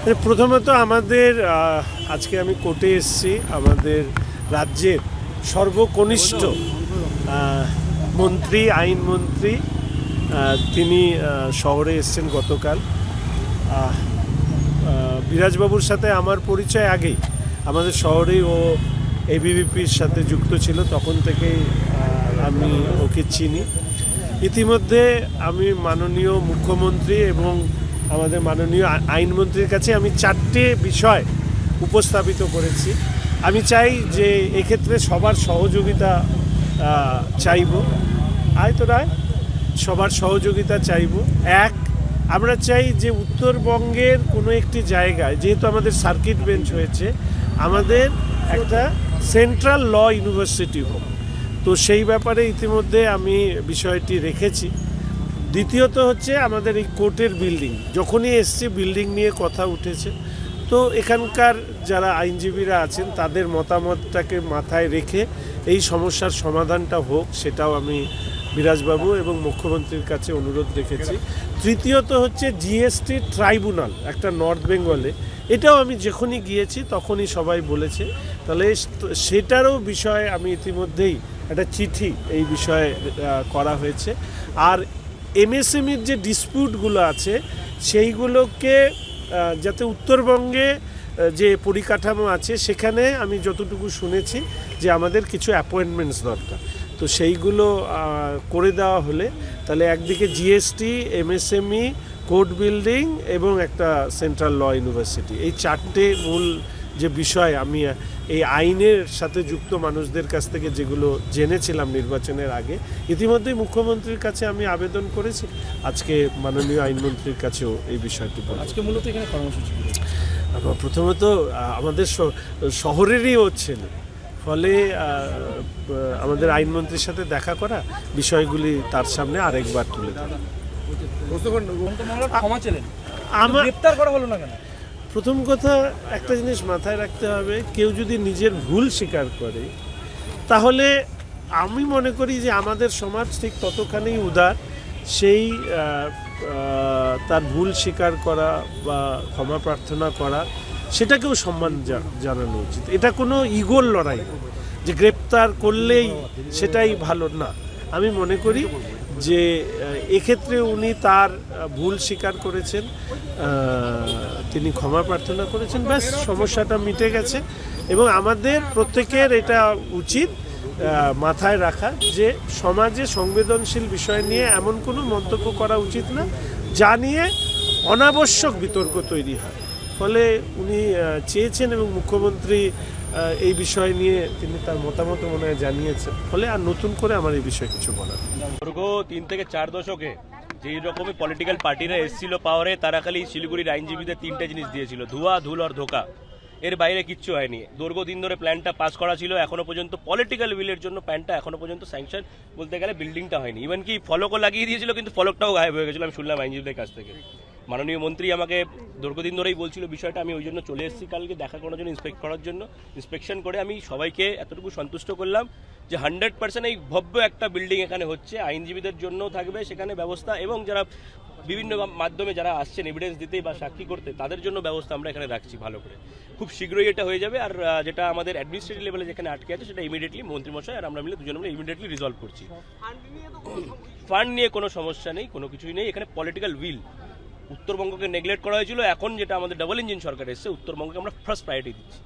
প্রথমত আমাদের আজকে আমি কোর্টে এসেছি। আমাদের রাজ্যের সর্বকনিষ্ঠ মন্ত্রী, আইনমন্ত্রী, তিনি শহরে এসেছেন গতকাল। বিরাজবাবুর সাথে আমার পরিচয় আগেই, আমাদের শহরেই ও এবিভিপির সাথে যুক্ত ছিল, তখন থেকেই আমি ওকে চিনি। ইতিমধ্যে আমি মাননীয় মুখ্যমন্ত্রী এবং আমাদের মাননীয় আইনমন্ত্রীর কাছে আমি 4টে বিষয় উপস্থাপিত করেছি। আমি চাই যে এক্ষেত্রে সবার সহযোগিতা চাইব, সবার সহযোগিতা চাইব। এক, আমরা চাই যে উত্তরবঙ্গের কোনো একটি জায়গায়, যেহেতু আমাদের সার্কিট বেঞ্চ হয়েছে, আমাদের একটা সেন্ট্রাল ল ইউনিভার্সিটি হোক। তো সেই ব্যাপারে ইতিমধ্যে আমি বিষয়টি রেখেছি। দ্বিতীয়ত হচ্ছে আমাদের এই কোর্টের বিল্ডিং, যখনই এসছে বিল্ডিং নিয়ে কথা উঠেছে। তো এখানকার যারা আইনজীবীরা আছেন তাদের মতামতটাকে মাথায় রেখে এই সমস্যার সমাধানটা হোক, সেটাও আমি বিরাজবাবু এবং মুখ্যমন্ত্রীর কাছে অনুরোধ রেখেছি। তৃতীয়ত হচ্ছে জিএসটি ট্রাইব্যুনাল একটা নর্থ বেঙ্গলে, এটাও আমি যখনই গিয়েছি তখনই সবাই বলেছে। তাহলে সেটারও বিষয়ে আমি ইতিমধ্যেই একটা চিঠি এই বিষয়ে করা হয়েছে। আর এমএসএমইর যে ডিসপিউটগুলো আছে সেইগুলোকে যাতে উত্তরবঙ্গে যে পরিকাঠামো আছে সেখানে আমি যতটুকু শুনেছি যে আমাদের কিছু অ্যাপয়েন্টমেন্টস দরকার, তো সেইগুলো করে দেওয়া হলে তাহলে একদিকে জিএসটি, এমএসএমই, কোর্ট বিল্ডিং এবং একটা সেন্ট্রাল ল ইউনিভার্সিটি, এই 4টে মূল যে বিষয় আমি এই আইনের সাথে যুক্ত মানুষদের কাছ থেকে যেগুলো জেনেছিলাম নির্বাচনের আগে, ইতিমধ্যেই মুখ্যমন্ত্রীর কাছে আমি আবেদন করেছি। আজকে মাননীয় আইনমন্ত্রীর কাছেও এই বিষয়টি বলব। আজকে মূলত এখানে কর্মসূচি প্রথমত আমাদের শহরেরই ও ছেলে, ফলে আমাদের আইনমন্ত্রীর সাথে দেখা করা, বিষয়গুলি তার সামনে আরেকবার তুলে ধরা। গ্রেফতার করা হলো না কেন? প্রথম কথা, একটা জিনিস মাথায় রাখতে হবে, কেউ যদি নিজের ভুল স্বীকার করে তাহলে আমি মনে করি যে আমাদের সমাজ ঠিক ততখানি উদার, সেই তার ভুল স্বীকার করা বা ক্ষমা প্রার্থনা করা, সেটাকেও সম্মান জানানো উচিত। এটা কোনো ইগোর লড়াই যে গ্রেপ্তার করলেই সেটাই ভালো না। আমি মনে করি যে এক্ষেত্রে উনি তার ভুল স্বীকার করেছেন, তিনি ক্ষমা প্রার্থনা করেছেন, ব্যাস সমস্যাটা মিটে গেছে। এবং আমাদের প্রত্যেকের এটা উচিত মাথায় রাখা যে সমাজে সংবেদনশীল বিষয় নিয়ে এমন কোনো মন্তব্য করা উচিত না যা নিয়ে অনাবশ্যক বিতর্ক তৈরি হয়। ফলে উনি চেয়েছেন এবং মুখ্যমন্ত্রী এই বিষয় নিয়ে তিনি তার মতামত মনে হয় জানিয়েছেন। ফলে আর নতুন করে আমার এই বিষয়ে কিছু বলার। দীর্ঘ 3 থেকে 4 দশকে যেই রকমই পলিটিক্যাল পার্টিরা এসেছিল পাওয়ারে, তারা খালি শিলিগুড়ির আইনজীবীদের 3টে জিনিস দিয়েছিল: ধোঁয়া, ধুল আর ধোকা। এর বাইরে কিচ্ছু হয়নি। দীর্ঘদিন ধরে প্ল্যানটা পাস করা ছিল, এখনো পর্যন্ত পলিটিক্যাল উইলের জন্য প্ল্যানটা এখনো পর্যন্ত স্যাংশন বলতে গেলে বিল্ডিংটা হয়নি। ইভেন কি ফলকও লাগিয়ে দিয়েছিল, কিন্তু ফলকটাও গায়েব হয়ে গেছিল, আমি শুনলাম আইনজীবীদের কাছ থেকে। মাননীয় মন্ত্রী আমাকে দীর্ঘদিন ধরেই বলছিল বিষয়টা, আমি ওই জন্য চলে এসেছি কালকে দেখা করার জন্য, ইন্সপেক্ট করার জন্য। ইন্সপেকশন করে আমি সবাইকে এতটুকু সন্তুষ্ট করলাম যে 100% এই ভব্য একটা বিল্ডিং এখানে হচ্ছে, আইনজীবীদের জন্য থাকবে সেখানে ব্যবস্থা, এবং যারা বিভিন্ন মাধ্যমে যারা আসছেন এভিডেন্স দিতে বা সাক্ষী করতে, তাদের জন্য ব্যবস্থা আমরা এখানে রাখছি ভালো করে। খুব শীঘ্রই এটা হয়ে যাবে। আর যেটা আমাদের অ্যাডমিনিস্ট্রেটিভ লেভেলে যেখানে আটকে আছে, সেটা ইমিডিয়েটলি মন্ত্রীমশাই আর আমরা মিলে দুজনে মিলে ইমিডিয়েটলি রিজলভ করছি। ফান্ড নিয়ে কোনো সমস্যা নেই, কোনো কিছুই নেই। এখানে পলিটিক্যাল উইল, উত্তরবঙ্গকে নেগলেক্ট করা হয়েছিল, এখন যেটা আমাদের ডাবল ইঞ্জিন সরকার এসেছে, উত্তরবঙ্গকে আমরা ফার্স্ট প্রায়োরিটি দিচ্ছি।